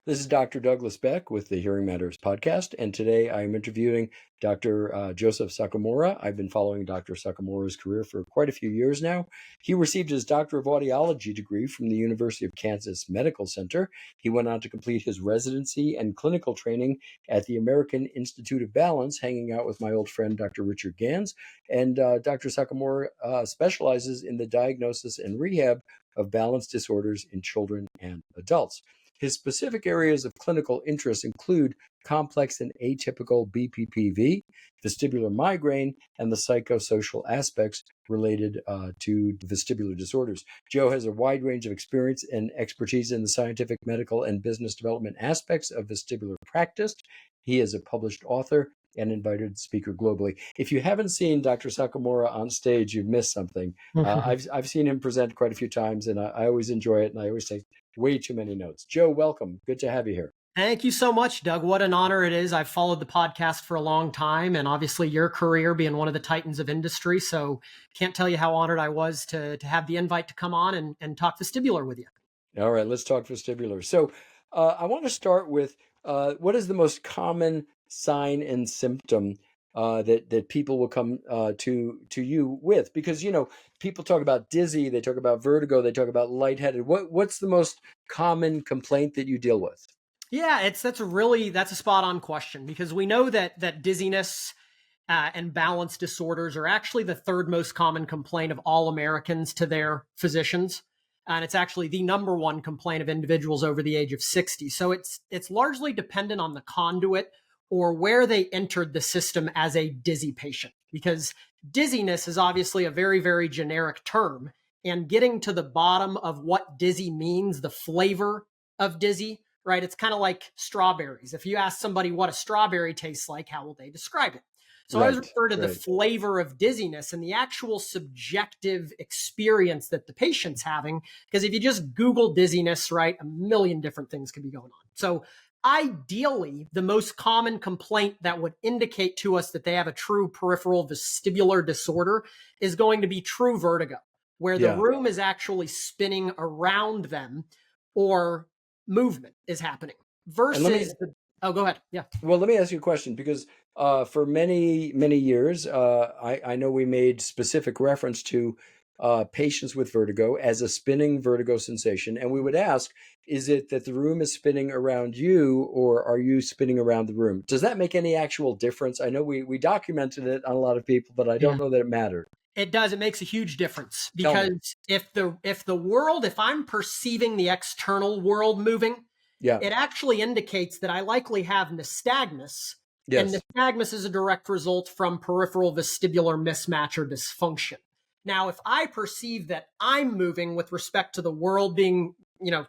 This is Dr. Douglas Beck with the Hearing Matters podcast, and today I am interviewing Dr. Joseph Sakumura. I've been following Dr. Sakumura's career for quite a few years now. He received his Doctor of Audiology degree from the University of Kansas Medical Center. He went on to complete his residency and clinical training at the American Institute of Balance, hanging out with my old friend Dr. Richard Gans. And Dr. Sakumura specializes in the diagnosis and rehab of balance disorders in children and adults. His specific areas of clinical interest include complex and atypical BPPV, vestibular migraine, and the psychosocial aspects related to vestibular disorders. Joe has a wide range of experience and expertise in the scientific, medical, and business development aspects of vestibular practice. He is a published author and invited speaker globally. If you haven't seen Dr. Sakumura on stage, you've missed something. I've seen him present quite a few times, and I always enjoy it, and I always take way too many notes. Joe, welcome. Good to have you here. Thank you so much, Doug. What an honor it is. I've followed the podcast for a long time, and obviously your career being one of the titans of industry. So can't tell you how honored I was to have the invite to come on and talk vestibular with you. All right, let's talk vestibular. So I want to start with what is the most common sign and symptom that people will come to you with? Because, you know, people talk about dizzy, they talk about vertigo, they talk about lightheaded. What's the most common complaint that you deal with? Yeah, that's a spot on question, because we know that dizziness and balance disorders are actually the third most common complaint of all Americans to their physicians. And it's actually the number one complaint of individuals over the age of 60. So it's largely dependent on the conduit or where they entered the system as a dizzy patient, because dizziness is obviously a very, very generic term. And getting to the bottom of what dizzy means, the flavor of dizzy, right? It's kind of like strawberries. If you ask somebody what a strawberry tastes like, how will they describe it? So I always refer to the flavor of dizziness and the actual subjective experience that the patient's having, because if you just Google dizziness, right, a million different things could be going on. So ideally, the most common complaint that would indicate to us that they have a true peripheral vestibular disorder is going to be true vertigo, where the room is actually spinning around them or movement is happening versus oh, go ahead. Yeah. Well, let me ask you a question, because for many, many years, I know we made specific reference to patients with vertigo as a spinning vertigo sensation. And we would ask, is it that the room is spinning around you, or are you spinning around the room? Does that make any actual difference? I know we documented it on a lot of people, but I don't know that it mattered. It does. It makes a huge difference, because if I'm perceiving the external world moving, it actually indicates that I likely have nystagmus. And nystagmus is a direct result from peripheral vestibular mismatch or dysfunction. Now, if I perceive that I'm moving with respect to the world being,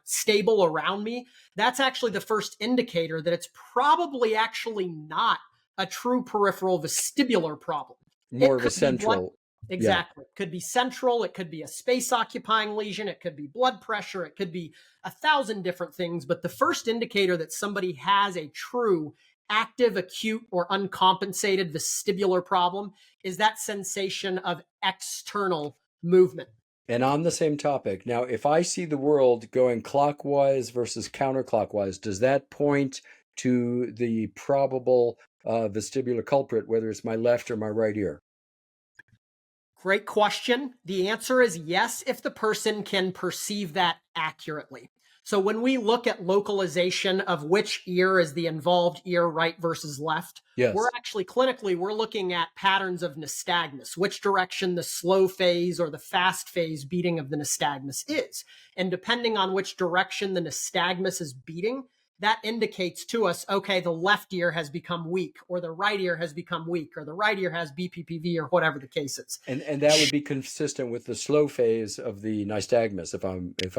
stable around me, that's actually the first indicator that it's probably actually not a true peripheral vestibular problem. More of a central. Exactly. It could be central. It could be a space occupying lesion. It could be blood pressure. It could be 1,000 different things. But the first indicator that somebody has a true active, acute, or uncompensated vestibular problem is that sensation of external movement. And on the same topic, now, if I see the world going clockwise versus counterclockwise, does that point to the probable vestibular culprit, whether it's my left or my right ear? Great question. The answer is yes, if the person can perceive that accurately. So when we look at localization of which ear is the involved ear, right versus left, we're actually clinically, we're looking at patterns of nystagmus, which direction the slow phase or the fast phase beating of the nystagmus is. And depending on which direction the nystagmus is beating, that indicates to us, okay, the left ear has become weak, or the right ear has become weak, or the right ear has BPPV, or whatever the case is. And that would be consistent with the slow phase of the nystagmus, if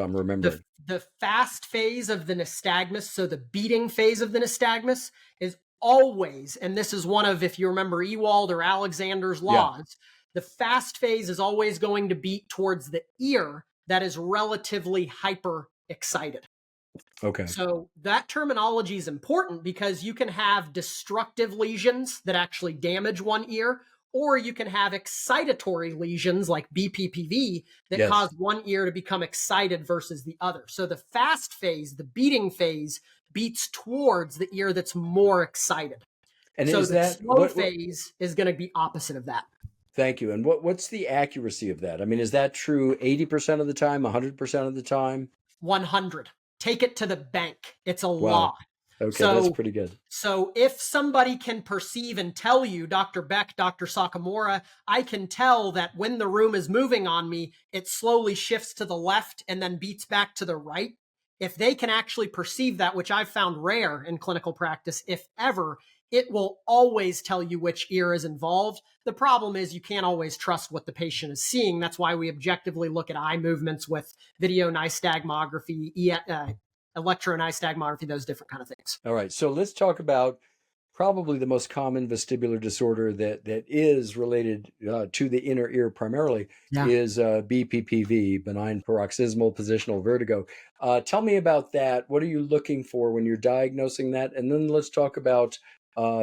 I'm remembering. The fast phase of the nystagmus, so the beating phase of the nystagmus, is always, and this is one of, if you remember Ewald or Alexander's laws, the fast phase is always going to beat towards the ear that is relatively hyper excited. Okay. So that terminology is important, because you can have destructive lesions that actually damage one ear, or you can have excitatory lesions like BPPV that cause one ear to become excited versus the other. So the fast phase, the beating phase, beats towards the ear that's more excited. And So is the that slow phase is going to be opposite of that. Thank you. And what's the accuracy of that? I mean, is that true 80% of the time, 100% of the time? 100. Take it to the bank. It's a Wow. law. Okay, that's pretty good. So if somebody can perceive and tell you, Dr. Beck, Dr. Sakumura, I can tell that when the room is moving on me, it slowly shifts to the left and then beats back to the right. If they can actually perceive that, which I've found rare in clinical practice, if ever, it will always tell you which ear is involved. The problem is you can't always trust what the patient is seeing. That's why we objectively look at eye movements with video nystagmography, electronystagmography, those different kind of things. All right. So let's talk about probably the most common vestibular disorder that is related to the inner ear primarily is BPPV, benign paroxysmal positional vertigo. Tell me about that. What are you looking for when you're diagnosing that? And then let's talk about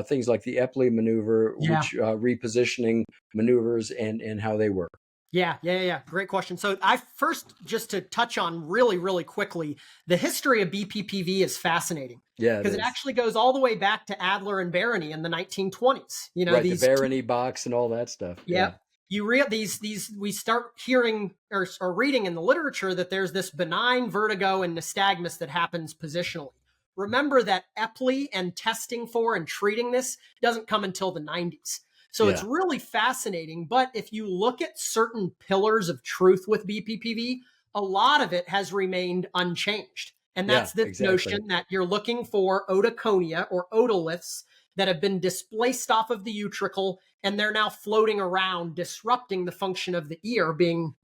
things like the Epley maneuver, which repositioning maneuvers and how they work. Yeah. Great question. So I first, just to touch on really quickly, the history of BPPV is fascinating. Yeah, because it actually goes all the way back to Adler and Barany in the 1920s. You know, right, the Barany box and all that stuff. Yeah. We start hearing or reading in the literature that there's this benign vertigo and nystagmus that happens positionally. Remember that Epley and testing for and treating this doesn't come until the 90s. So it's really fascinating. But if you look at certain pillars of truth with BPPV, a lot of it has remained unchanged. And that's this notion that you're looking for otoconia or otoliths that have been displaced off of the utricle, and they're now floating around, disrupting the function of the ear, being,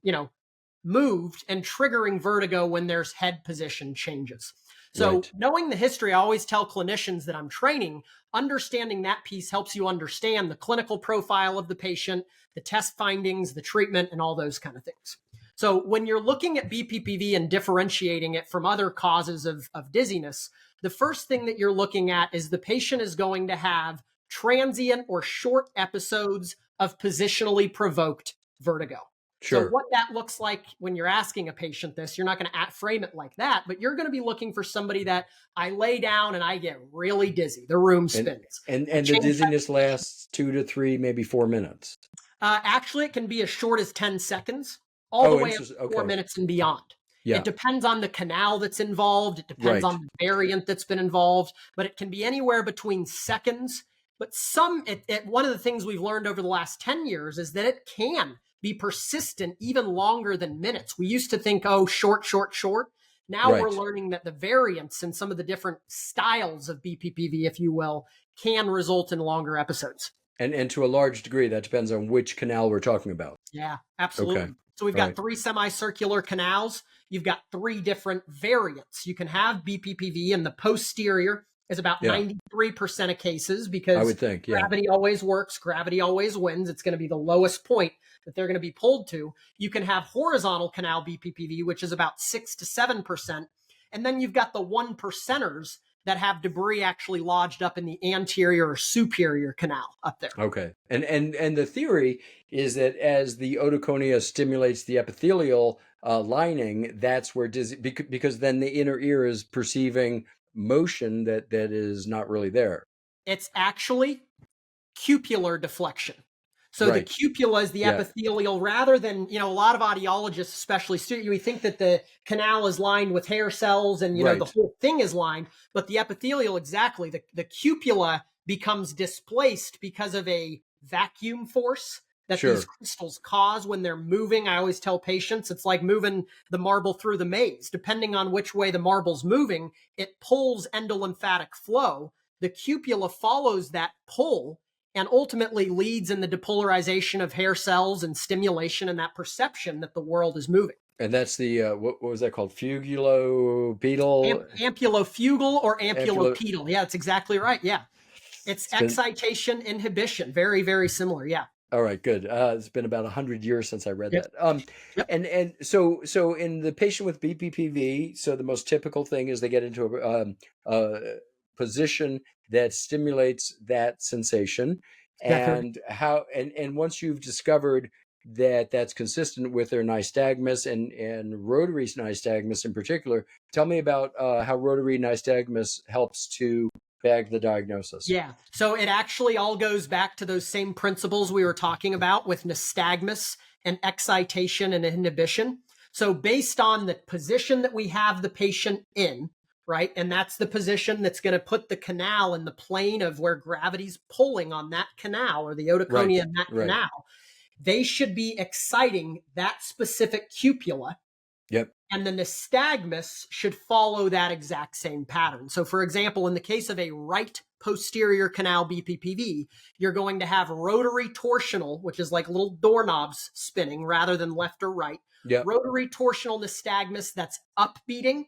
moved and triggering vertigo when there's head position changes. So knowing the history, I always tell clinicians that I'm training, understanding that piece helps you understand the clinical profile of the patient, the test findings, the treatment, and all those kind of things. So when you're looking at BPPV and differentiating it from other causes of dizziness, the first thing that you're looking at is the patient is going to have transient or short episodes of positionally provoked vertigo. Sure. So what that looks like when you're asking a patient this, you're not going to frame it like that, but you're going to be looking for somebody that I lay down and I get really dizzy. The room spins. And the dizziness lasts 2 to 3, maybe 4 minutes. Actually, it can be as short as 10 seconds, all the way up to 4 minutes and beyond. Yeah. It depends on the canal that's involved. It depends on the variant that's been involved, but it can be anywhere between seconds. But one of the things we've learned over the last 10 years is that it can be persistent even longer than minutes. We used to think, short. Now we're learning that the variants and some of the different styles of BPPV, if you will, can result in longer episodes. And to a large degree, that depends on which canal we're talking about. Yeah, absolutely. Okay. So we've got 3 semicircular canals. You've got 3 different variants. You can have BPPV in the posterior is about 93% of cases, because I would think, gravity always works. Gravity always wins. It's going to be the lowest point that they're going to be pulled to. You can have horizontal canal BPPV, which is about 6 to 7%. And then you've got the 1%ers that have debris actually lodged up in the anterior or superior canal up there. Okay. And the theory is that as the otoconia stimulates the epithelial lining, that's where because then the inner ear is perceiving motion that is not really there. It's actually cupular deflection. So the cupula is the epithelial, rather than, a lot of audiologists, especially, we think that the canal is lined with hair cells and, the whole thing is lined, but the epithelial, exactly, the cupula becomes displaced because of a vacuum force that these crystals cause when they're moving. I always tell patients, it's like moving the marble through the maze. Depending on which way the marble's moving, it pulls endolymphatic flow. The cupula follows that pull and ultimately leads in the depolarization of hair cells and stimulation and that perception that the world is moving. And that's the, what was that called? Fugulopedal? Ampulofugal or ampulopedal. Yeah, that's exactly right. Yeah. It's excitation, inhibition. Very, very similar. Yeah. All right, good. It's been about 100 years since I read that. And so in the patient with BPPV, so the most typical thing is they get into a position that stimulates that sensation, and once you've discovered that's consistent with their nystagmus and rotary nystagmus in particular. Tell me about how rotary nystagmus helps to bag the diagnosis. Yeah. So it actually all goes back to those same principles we were talking about with nystagmus and excitation and inhibition. So based on the position that we have the patient in, right? And that's the position that's going to put the canal in the plane of where gravity's pulling on that canal, or the otoconia in that canal. They should be exciting that specific cupula. Yep. And the nystagmus should follow that exact same pattern. So for example, in the case of a right posterior canal BPPV, you're going to have rotary torsional, which is like little doorknobs spinning rather than left or right. Yep. Rotary torsional nystagmus that's upbeating,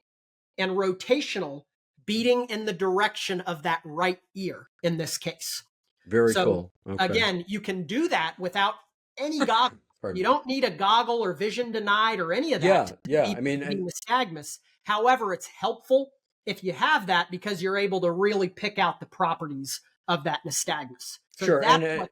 and rotational beating in the direction of that right ear in this case. Very cool. Okay. Again, you can do that without any goggle. You don't need a goggle or vision denied or any of that. Yeah. I mean, nystagmus. However, it's helpful if you have that, because you're able to really pick out the properties of that nystagmus. So sure, and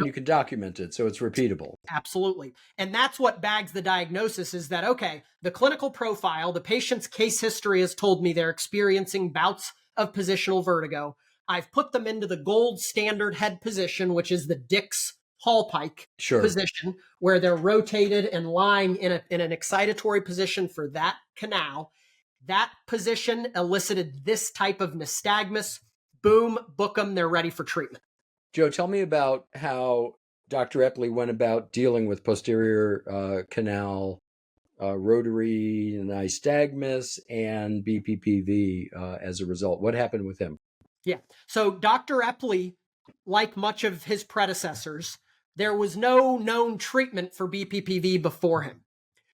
you can document it, so it's repeatable. Absolutely. And that's what bags the diagnosis, is that, okay, the clinical profile, the patient's case history has told me they're experiencing bouts of positional vertigo. I've put them into the gold standard head position, which is the Dix Hallpike position, where they're rotated and lying in an excitatory position for that canal. That position elicited this type of nystagmus. Boom, book them, they're ready for treatment. Joe, tell me about how Dr. Epley went about dealing with posterior canal rotary nystagmus and BPPV as a result. What happened with him? Yeah. So Dr. Epley, like much of his predecessors, there was no known treatment for BPPV before him.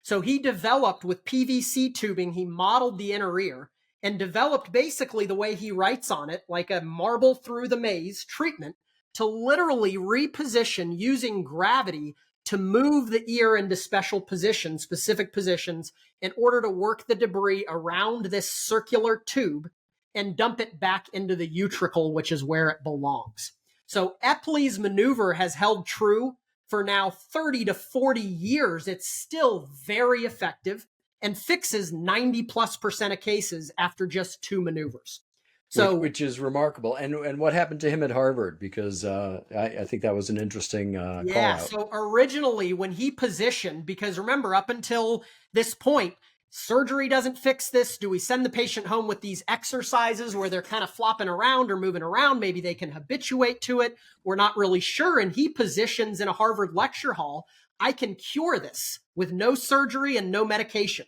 So he developed with PVC tubing, he modeled the inner ear and developed basically the way he writes on it, like a marble through the maze treatment, to literally reposition using gravity to move the ear into special positions, specific positions, in order to work the debris around this circular tube and dump it back into the utricle, which is where it belongs. So Epley's maneuver has held true for now 30 to 40 years. It's still very effective and fixes 90+% of cases after just 2 maneuvers. So, which is remarkable. And what happened to him at Harvard? Because I think that was an interesting call out. So originally when he positioned, because remember, up until this point, surgery doesn't fix this. Do we send the patient home with these exercises where they're kind of flopping around or moving around? Maybe they can habituate to it. We're not really sure. And he positions in a Harvard lecture hall, I can cure this with no surgery and no medication.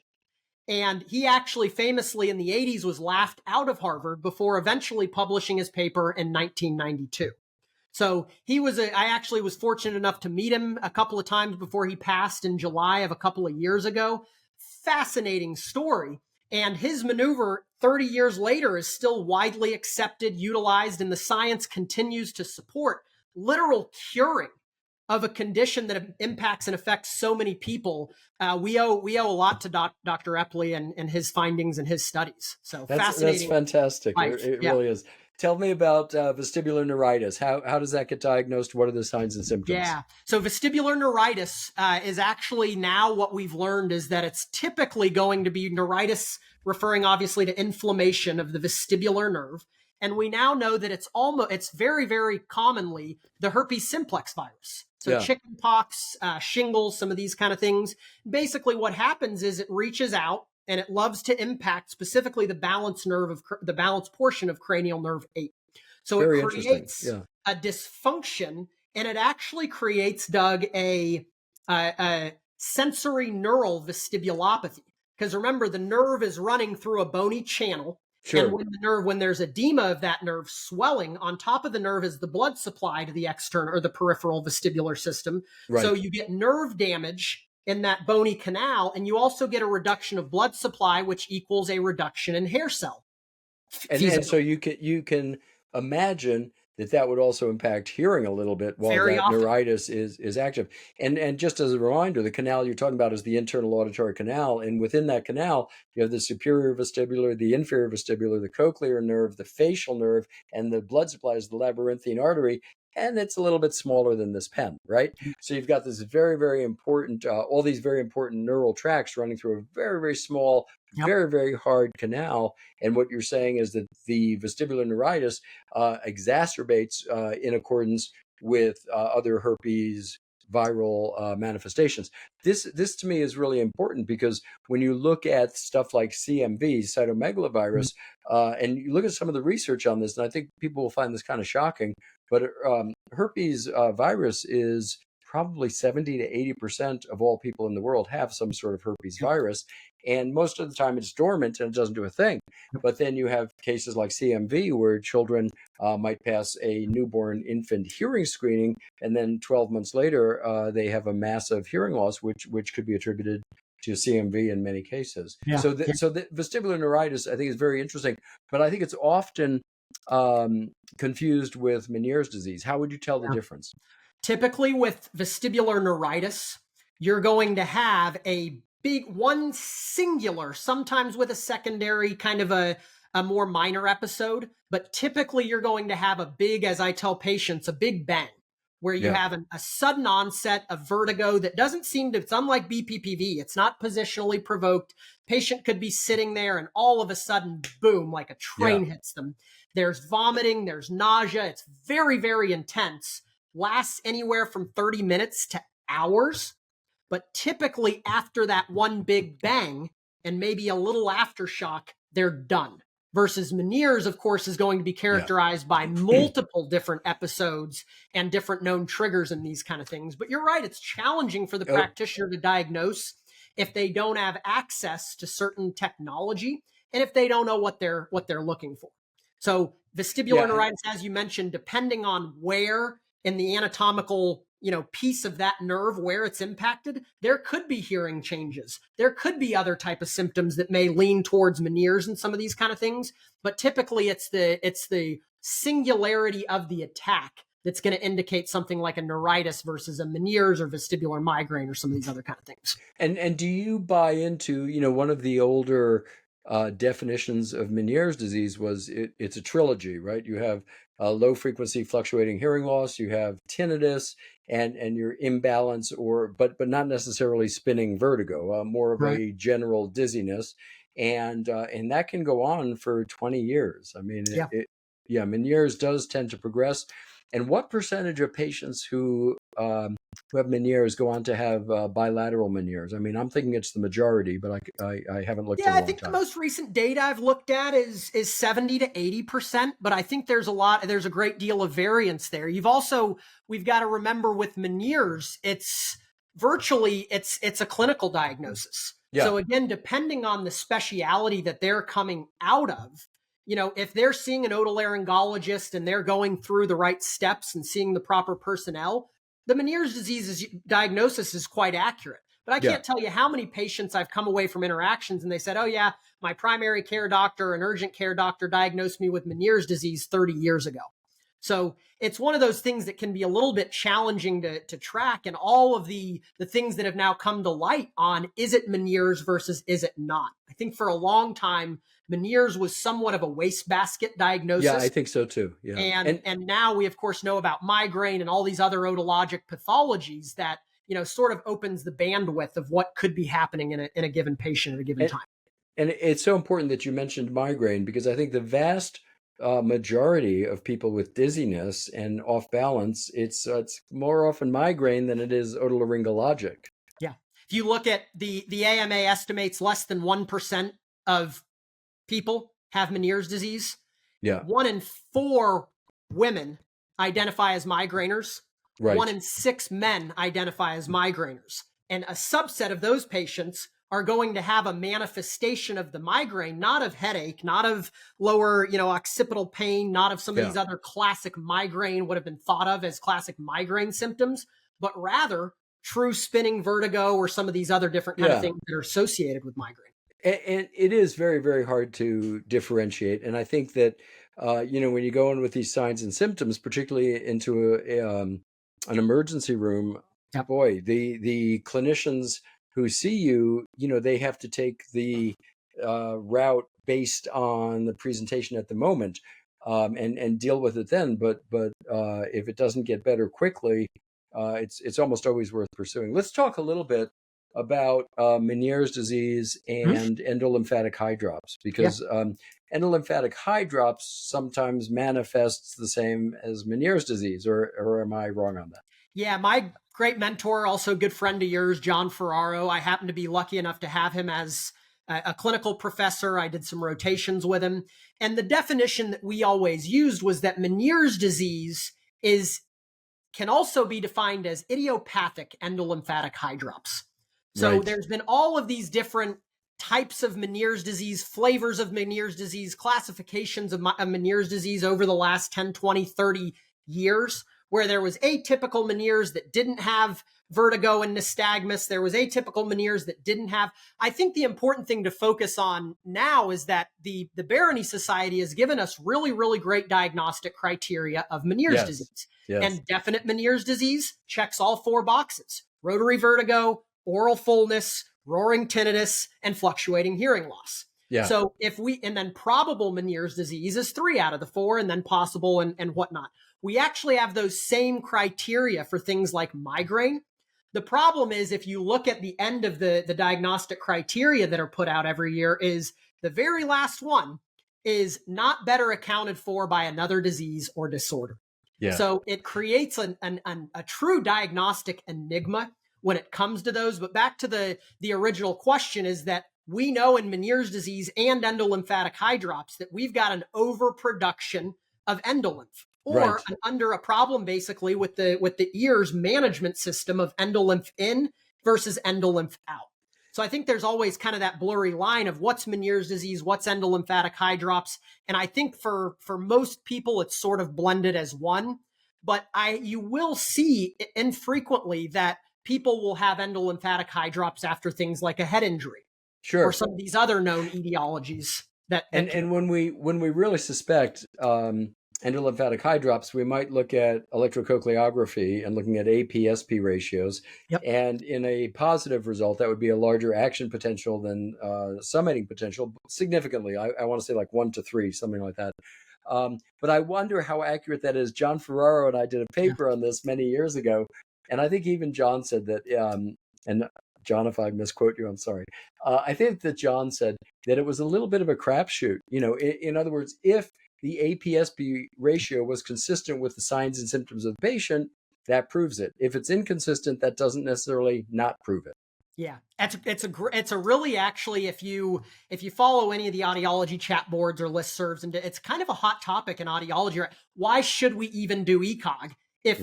And he actually famously in the 80s was laughed out of Harvard before eventually publishing his paper in 1992. So I actually was fortunate enough to meet him a couple of times before he passed in July of a couple of years ago. Fascinating story. And his maneuver 30 years later is still widely accepted, utilized, and the science continues to support literal curing of a condition that impacts and affects so many people. We owe a lot to Dr. Epley and his findings and his studies. So fascinating. That's fantastic. It really is. Tell me about vestibular neuritis. How does that get diagnosed? What are the signs and symptoms? Yeah. So vestibular neuritis is actually now what we've learned is that it's typically going to be neuritis, referring obviously to inflammation of the vestibular nerve. And we now know that it's very, very commonly the herpes simplex virus. So chicken pox, shingles, some of these kind of things. Basically what happens is it reaches out and it loves to impact specifically the balance portion of cranial nerve 8. So it creates a dysfunction, and it actually creates, Doug, a sensory neural vestibulopathy. Because remember, the nerve is running through a bony channel. Sure. And when there's edema of that nerve swelling, on top of the nerve is the blood supply to the external or the peripheral vestibular system. Right. So you get nerve damage in that bony canal, and you also get a reduction of blood supply, which equals a reduction in hair cell. And so you can imagine that would also impact hearing a little bit while neuritis is active. And just as a reminder, the canal you're talking about is the internal auditory canal. And within that canal, you have the superior vestibular, the inferior vestibular, the cochlear nerve, the facial nerve, and the blood supply is the labyrinthine artery. and it's a little bit smaller than this pen, right? So you've got this very, very important, all these very important neural tracts running through a very, very small, Yep. very, very hard canal. And what you're saying is that the vestibular neuritis exacerbates in accordance with other herpes viral manifestations. This to me is really important because when you look at stuff like CMV, cytomegalovirus, and you look at some of the research on this, and I think people will find this kind of shocking, but herpes virus is probably 70 to 80% of all people in the world have some sort of herpes Yep. virus. And most of the time it's dormant and it doesn't do a thing. But then you have cases like CMV where children might pass a newborn infant hearing screening, and then 12 months later they have a massive hearing loss, which could be attributed to CMV in many cases. Yeah. So the vestibular neuritis, I think, is very interesting, but I think it's often confused with Meniere's disease. How would you tell the difference? Typically with vestibular neuritis, you're going to have a big one singular, sometimes with a secondary kind of a more minor episode, but typically you're going to have a big, as I tell patients, a big bang where you have a sudden onset of vertigo that doesn't seem to, it's unlike BPPV. It's not positionally provoked. Patient could be sitting there and all of a sudden, boom, like a train hits them. There's vomiting, there's nausea. It's very, very intense. Lasts anywhere from 30 minutes to hours. But typically after that one big bang and maybe a little aftershock, they're done. Versus Meniere's, of course, is going to be characterized by multiple different episodes and different known triggers and these kind of things. But you're right, it's challenging for the practitioner to diagnose if they don't have access to certain technology and if they don't know what they're looking for. So vestibular neuritis, as you mentioned, depending on where in the anatomical, piece of that nerve where it's impacted, there could be hearing changes. There could be other type of symptoms that may lean towards Meniere's and some of these kind of things. But typically it's the singularity of the attack that's going to indicate something like a neuritis versus a Meniere's or vestibular migraine or some of these other kind of things. And do you buy into, one of the older definitions of Meniere's disease was it's a trilogy, right? You have low frequency fluctuating hearing loss, you have tinnitus, and your imbalance, but not necessarily spinning vertigo, more of a general dizziness, and that can go on for 20 years. I mean, Meniere's does tend to progress. And what percentage of patients who have Meniere's go on to have bilateral Meniere's? I mean, I'm thinking it's the majority, but I haven't looked in a long time. I think the most recent data I've looked at is 70 to 80%, but I think there's a great deal of variance there. We've got to remember with Meniere's, it's a clinical diagnosis. Yeah. So again, depending on the speciality that they're coming out of, if they're seeing an otolaryngologist and they're going through the right steps and seeing the proper personnel, the Meniere's disease diagnosis is quite accurate. But I can't tell you how many patients I've come away from interactions and they said, oh yeah, my primary care doctor and urgent care doctor diagnosed me with Meniere's disease 30 years ago. So it's one of those things that can be a little bit challenging to track, and all of the things that have now come to light on, is it Meniere's versus is it not? I think for a long time, Meniere's was somewhat of a wastebasket diagnosis. Yeah, I think so too. Yeah. And now we, of course, know about migraine and all these other otologic pathologies that, sort of opens the bandwidth of what could be happening in a given patient at a given time. And it's so important that you mentioned migraine, because I think the vast majority of people with dizziness and off balance, it's more often migraine than it is otolaryngologic. Yeah. If you look at the AMA estimates less than 1% of people have Meniere's disease. Yeah. 1 in 4 women identify as migraineurs. Right. 1 in 6 men identify as migraineurs. And a subset of those patients are going to have a manifestation of the migraine, not of headache, not of lower, occipital pain, not of some of these other classic migraine would have been thought of as classic migraine symptoms, but rather true spinning vertigo or some of these other different kind of things that are associated with migraine. And it is very, very hard to differentiate. And I think that, when you go in with these signs and symptoms, particularly into an emergency room, boy, the clinicians who see you, they have to take the route based on the presentation at the moment. and deal with it then. But if it doesn't get better quickly, it's almost always worth pursuing. Let's talk a little bit about Meniere's disease and endolymphatic high drops, because endolymphatic high drops sometimes manifests the same as Meniere's disease, or am I wrong on that? Yeah, my great mentor, also good friend of yours, John Ferraro. I happen to be lucky enough to have him as a clinical professor. I did some rotations with him. And the definition that we always used was that Meniere's disease can also be defined as idiopathic endolymphatic high drops. So there's been all of these different types of Meniere's disease, flavors of Meniere's disease, classifications of Meniere's disease over the last 10, 20, 30 years, where there was atypical Meniere's that didn't have vertigo and nystagmus. There was atypical Meniere's that didn't have. I think the important thing to focus on now is that the Barony Society has given us really, really great diagnostic criteria of Meniere's disease. And definite Meniere's disease checks all 4 boxes: rotary vertigo, oral fullness, roaring tinnitus, and fluctuating hearing loss. So and then probable Meniere's disease is 3 out of the 4, and then possible and whatnot. We actually have those same criteria for things like migraine. The problem is, if you look at the end of the diagnostic criteria that are put out every year, is the very last one is not better accounted for by another disease or disorder. So it creates a true diagnostic enigma when it comes to those. But back to the original question, is that we know in Meniere's disease and endolymphatic high drops that we've got an overproduction of endolymph, or under a problem basically with the ear's management system of endolymph in versus endolymph out. So I think there's always kind of that blurry line of what's Meniere's disease, what's endolymphatic high drops. And I think for most people, it's sort of blended as one. But you will see infrequently that people will have endolymphatic high drops after things like a head injury, or some of these other known etiologies. And when we really suspect endolymphatic high drops, we might look at electrocochleography and looking at AP-SP ratios. And in a positive result, that would be a larger action potential than summating potential, significantly. I want to say like 1 to 3, something like that. But I wonder how accurate that is. John Ferraro and I did a paper on this many years ago, and I think even John said that, and John, if I misquote you, I'm sorry. I think that John said that it was a little bit of a crapshoot. In other words, if the AP-SP ratio was consistent with the signs and symptoms of the patient, that proves it. If it's inconsistent, that doesn't necessarily not prove it. Yeah, it's a really, actually, if you follow any of the audiology chat boards or listservs, and it's kind of a hot topic in audiology. Right? Why should we even do ECOG if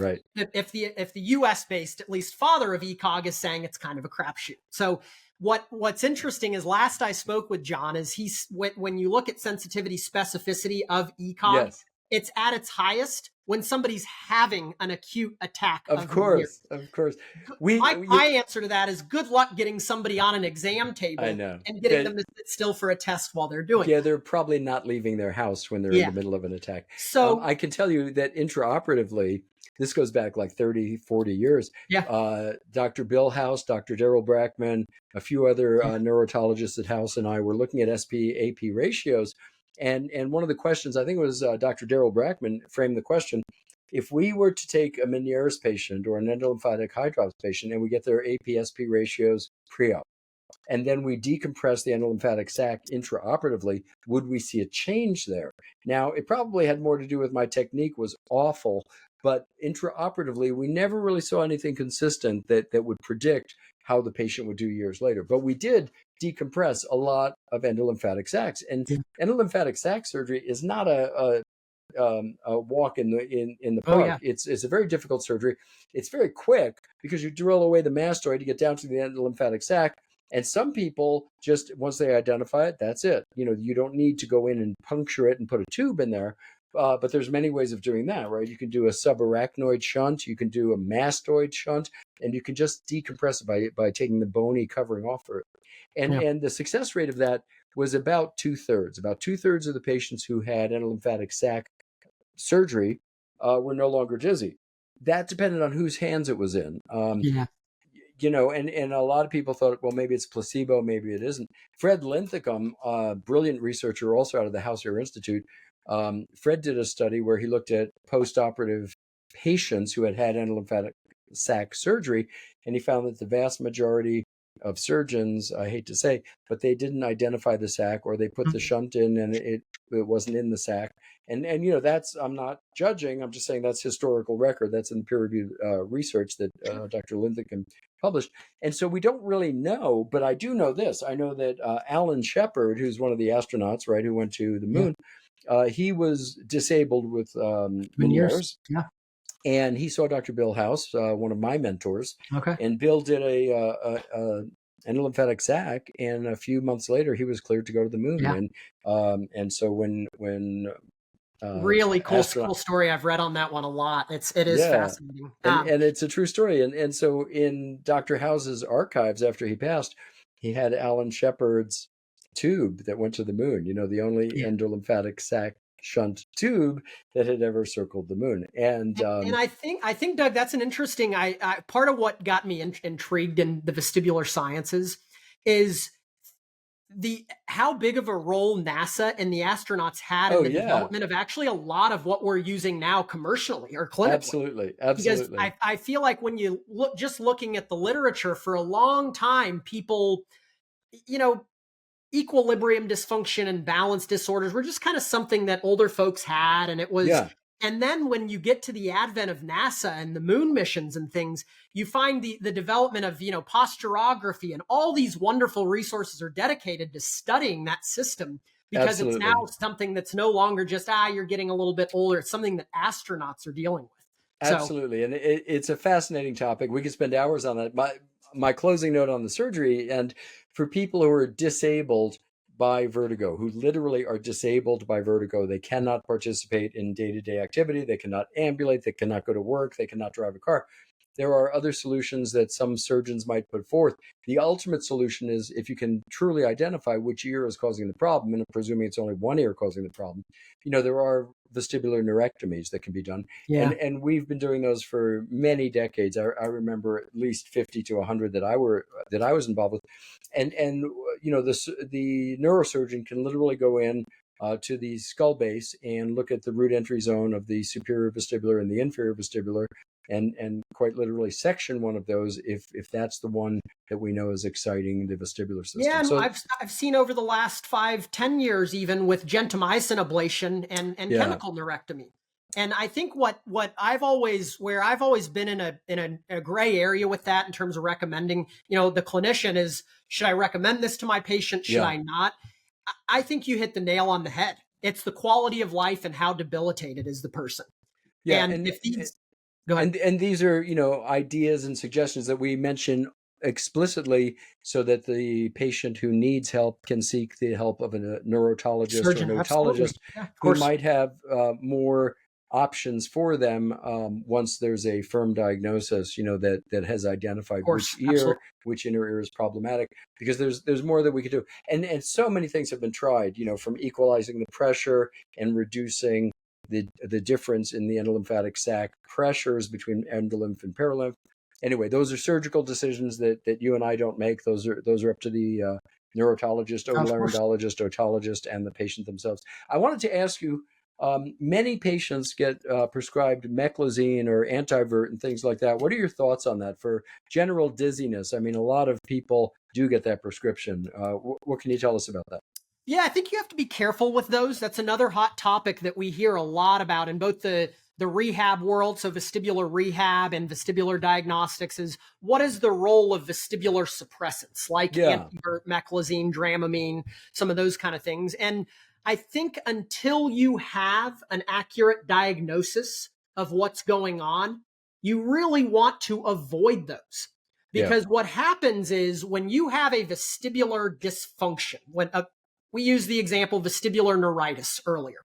the US based, at least father of ECOG, is saying it's kind of a crapshoot? So what's interesting is, last I spoke with John, is when you look at sensitivity specificity of ECOG, it's at its highest when somebody's having an acute attack. Of course. My answer to that is, good luck getting somebody on an exam table and getting them to sit still for a test while they're doing it. They're probably not leaving their house when they're in the middle of an attack. So I can tell you that intraoperatively, this goes back like 30, 40 years. Dr. Bill House, Dr. Daryl Brackman, a few other neurotologists at House, and I were looking at SP-AP ratios. And one of the questions, I think it was Dr. Daryl Brackman framed the question: if we were to take a Meniere's patient or an endolymphatic high drops patient and we get their AP-SP ratios pre-op, and then we decompress the endolymphatic sac intraoperatively, would we see a change there? Now, it probably had more to do with my technique was awful, but intraoperatively, we never really saw anything consistent that would predict how the patient would do years later. But we did decompress a lot of endolymphatic sacs, and endolymphatic sac surgery is not a walk in the park. It's a very difficult surgery. It's very quick because you drill away the mastoid to get down to the endolymphatic sac. And some people just, once they identify it, that's it. You don't need to go in and puncture it and put a tube in there. But there's many ways of doing that, right? You can do a subarachnoid shunt, you can do a mastoid shunt, and you can just decompress it by taking the bony covering off of it. And the success rate of that was about 2/3. About 2/3 of the patients who had endolymphatic sac surgery were no longer dizzy. That depended on whose hands it was in. And a lot of people thought, well, maybe it's placebo, maybe it isn't. Fred Linthicum, brilliant researcher, also out of the House Ear Institute, Fred did a study where he looked at post-operative patients who had had endolymphatic sac surgery, and he found that the vast majority of surgeons, I hate to say, but they didn't identify the sac, or they put the shunt in and it wasn't in the sac. And that's, I'm not judging, I'm just saying that's historical record. That's in peer-reviewed research that Dr. Linthicum published. And so we don't really know, but I do know this. I know that Alan Shepard, who's one of the astronauts, right, who went to the moon, he was disabled with Meniere's. Yeah. And he saw Dr. Bill House, one of my mentors. Okay. And Bill did an endolymphatic sac, and a few months later, he was cleared to go to the moon. Yeah. And so when really cool story. I've read on that one a lot. It is fascinating, and it's a true story. And so in Dr. House's archives after he passed, he had Alan Shepard's tube that went to the moon. The only endolymphatic sac shunt tube that had ever circled the moon. And I think Doug, that's an interesting. Part of what got me intrigued in the vestibular sciences is how big of a role NASA and the astronauts had in the development of actually a lot of what we're using now commercially or clinically. Absolutely. Because I feel like when you looking at the literature for a long time, people, equilibrium dysfunction and balance disorders were just kind of something that older folks had. And it was, and then when you get to the advent of NASA and the moon missions and things, you find the development of, posturography, and all these wonderful resources are dedicated to studying that system, because it's now something that's no longer just, you're getting a little bit older. It's something that astronauts are dealing with. Absolutely. And it's a fascinating topic. We could spend hours on that. My closing note on the surgery, and for people who are disabled by vertigo, who literally are disabled by vertigo, they cannot participate in day-to-day activity, they cannot ambulate, they cannot go to work, they cannot drive a car. There are other solutions that some surgeons might put forth. The ultimate solution is if you can truly identify which ear is causing the problem, and presuming it's only one ear causing the problem, there are vestibular neurectomies that can be done. And we've been doing those for many decades. I remember at least 50 to 100 that I was involved with. And the neurosurgeon can literally go in to the skull base and look at the root entry zone of the superior vestibular and the inferior vestibular, and quite literally section one of those if that's the one that we know is exciting the vestibular system. Yeah, and so, I've seen over the last 5-10 years, even with gentamicin ablation and chemical neurectomy. And I think what I've always been in a gray area with that in terms of recommending, the clinician is, should I recommend this to my patient? Should I not? I think you hit the nail on the head. It's the quality of life and how debilitated is the person. Yeah, and if these go ahead. And these are, ideas and suggestions that we mention explicitly so that the patient who needs help can seek the help of a neurologist or an otologist who might have more options for them once there's a firm diagnosis, that has identified which inner ear is problematic, because there's more that we could do. And so many things have been tried, from equalizing the pressure and reducing the difference in the endolymphatic sac pressures between endolymph and perilymph. Anyway, those are surgical decisions that you and I don't make. Those are up to the neurologist, otolaryngologist, otologist, and the patient themselves. I wanted to ask you, many patients get prescribed meclizine or antivert and things like that. What are your thoughts on that for general dizziness? I mean, a lot of people do get that prescription. What can you tell us about that? Yeah, I think you have to be careful with those. That's another hot topic that we hear a lot about in both the rehab world, so vestibular rehab and vestibular diagnostics, is what is the role of vestibular suppressants like antivert, meclizine, dramamine, some of those kind of things. And I think until you have an accurate diagnosis of what's going on, you really want to avoid those. Because what happens is when you have a vestibular dysfunction, we used the example vestibular neuritis earlier.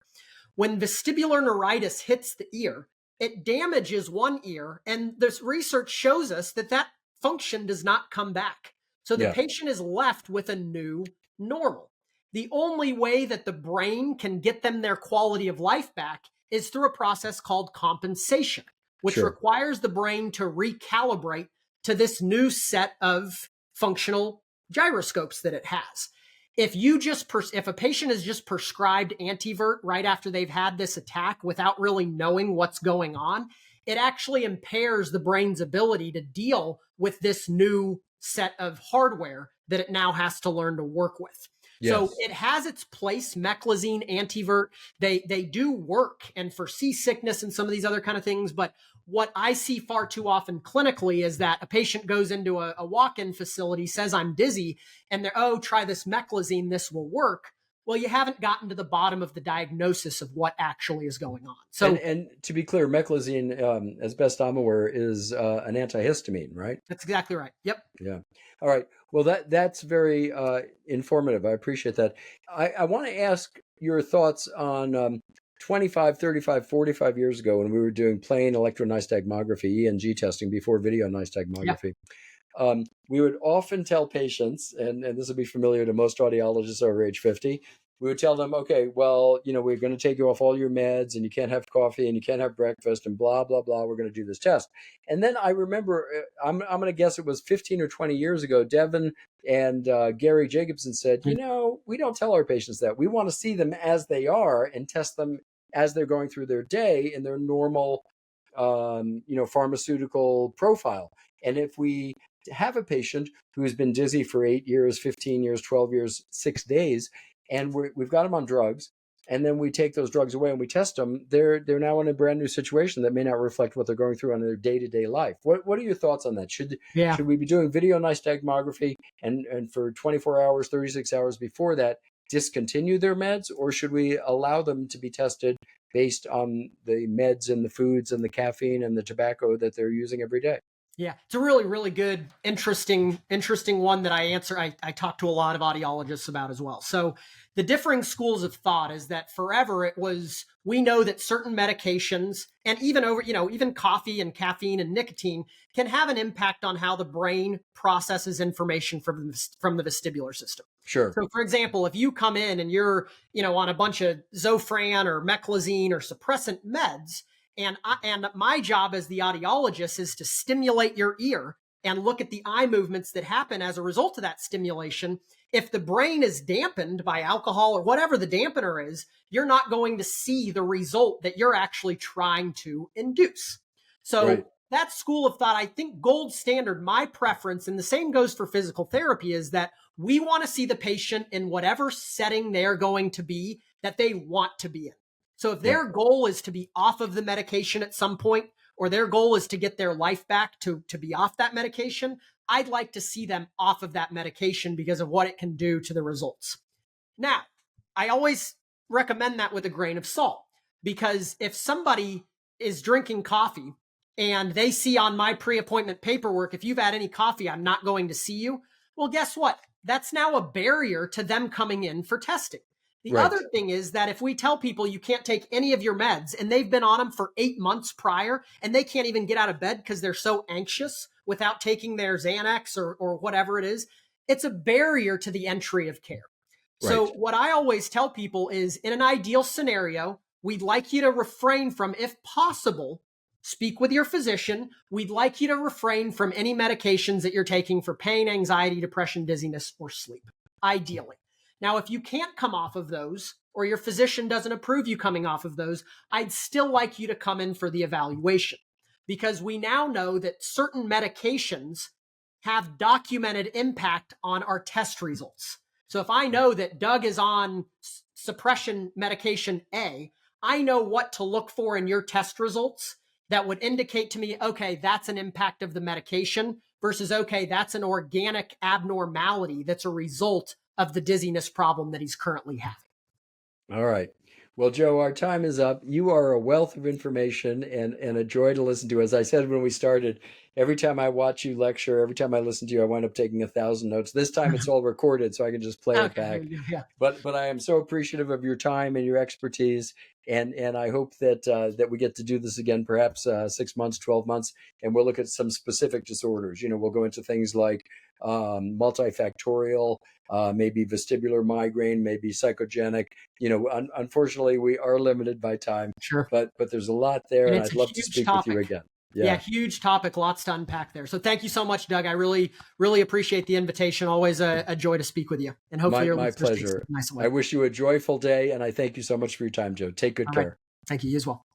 When vestibular neuritis hits the ear, it damages one ear, and this research shows us that function does not come back. So the patient is left with a new normal. The only way that the brain can get them their quality of life back is through a process called compensation, which requires the brain to recalibrate to this new set of functional gyroscopes that it has. if a patient is just prescribed antivert right after they've had this attack without really knowing what's going on, it actually impairs the brain's ability to deal with this new set of hardware that it now has to learn to work with. Yes. So it has its place. Meclizine, antivert, they do work, and for seasickness and some of these other kind of things. But what I see far too often clinically is that a patient goes into a walk-in facility, says, I'm dizzy, and they're, oh, try this meclizine, this will work. Well, you haven't gotten to the bottom of the diagnosis of what actually is going on. So, and to be clear, meclizine, as best I'm aware, is an antihistamine, right? that's exactly right. Yep. Yeah. All right. Well, that's very informative. I appreciate that. I want to ask your thoughts on 25, 35, 45 years ago when we were doing plain electronystagmography, ENG testing before video nystagmography. Yep. We would often tell patients, and this will be familiar to most audiologists over age 50, we would tell them, okay, well, we're going to take you off all your meds and you can't have coffee and you can't have breakfast and blah, blah, blah. We're going to do this test. And then I remember, I'm going to guess it was 15 or 20 years ago, Devin and Gary Jacobson said, we don't tell our patients that. We want to see them as they are and test them as they're going through their day in their normal, pharmaceutical profile. And if we have a patient who has been dizzy for 8 years, 15 years, 12 years, 6 days, and we've got them on drugs, and then we take those drugs away and we test them, they're now in a brand new situation that may not reflect what they're going through on their day-to-day life. What are your thoughts on that? Should we be doing video nystagmography and for 24 hours, 36 hours before that, discontinue their meds, or should we allow them to be tested based on the meds and the foods and the caffeine and the tobacco that they're using every day? Yeah, it's a really, really good, interesting one that I talk to a lot of audiologists about as well. So the differing schools of thought is that forever we know that certain medications and even coffee and caffeine and nicotine can have an impact on how the brain processes information from the vestibular system. Sure. So for example, if you come in and you're, on a bunch of Zofran or meclizine or suppressant meds, and my job as the audiologist is to stimulate your ear and look at the eye movements that happen as a result of that stimulation. If the brain is dampened by alcohol or whatever the dampener is, you're not going to see the result that you're actually trying to induce. So that school of thought, I think gold standard, my preference, and the same goes for physical therapy, is that we want to see the patient in whatever setting they're going to be that they want to be in. So if their goal is to be off of the medication at some point, or their goal is to get their life back to be off that medication, I'd like to see them off of that medication because of what it can do to the results. Now, I always recommend that with a grain of salt, because if somebody is drinking coffee and they see on my pre-appointment paperwork, if you've had any coffee, I'm not going to see you. Well, guess what? That's now a barrier to them coming in for testing. The other thing is that if we tell people you can't take any of your meds and they've been on them for 8 months prior and they can't even get out of bed because they're so anxious without taking their Xanax or whatever it is, it's a barrier to the entry of care. So what I always tell people is, in an ideal scenario, we'd like you to refrain from, if possible, speak with your physician. We'd like you to refrain from any medications that you're taking for pain, anxiety, depression, dizziness, or sleep, ideally. Now, if you can't come off of those, or your physician doesn't approve you coming off of those, I'd still like you to come in for the evaluation, because we now know that certain medications have documented impact on our test results. So if I know that Doug is on suppression medication A, I know what to look for in your test results that would indicate to me, okay, that's an impact of the medication versus, okay, that's an organic abnormality that's a result of the dizziness problem that he's currently having. All right. Well, Joe, our time is up. You are a wealth of information and a joy to listen to. As I said when we started, every time I watch you lecture, every time I listen to you, I wind up taking 1,000 notes. This time it's all recorded, so I can just play it back. Yeah. But I am so appreciative of your time and your expertise, and I hope that we get to do this again, perhaps 6 months, 12 months, and we'll look at some specific disorders. We'll go into things like multifactorial, maybe vestibular migraine, maybe psychogenic. Unfortunately, we are limited by time. Sure. But there's a lot there, and I'd love to speak topic with you again. Yeah, huge topic, lots to unpack there. So thank you so much, Doug. I really, really appreciate the invitation. Always a joy to speak with you. And hopefully my pleasure. nice I wish you a joyful day, and I thank you so much for your time, Joe. Take good care. Thank you as well.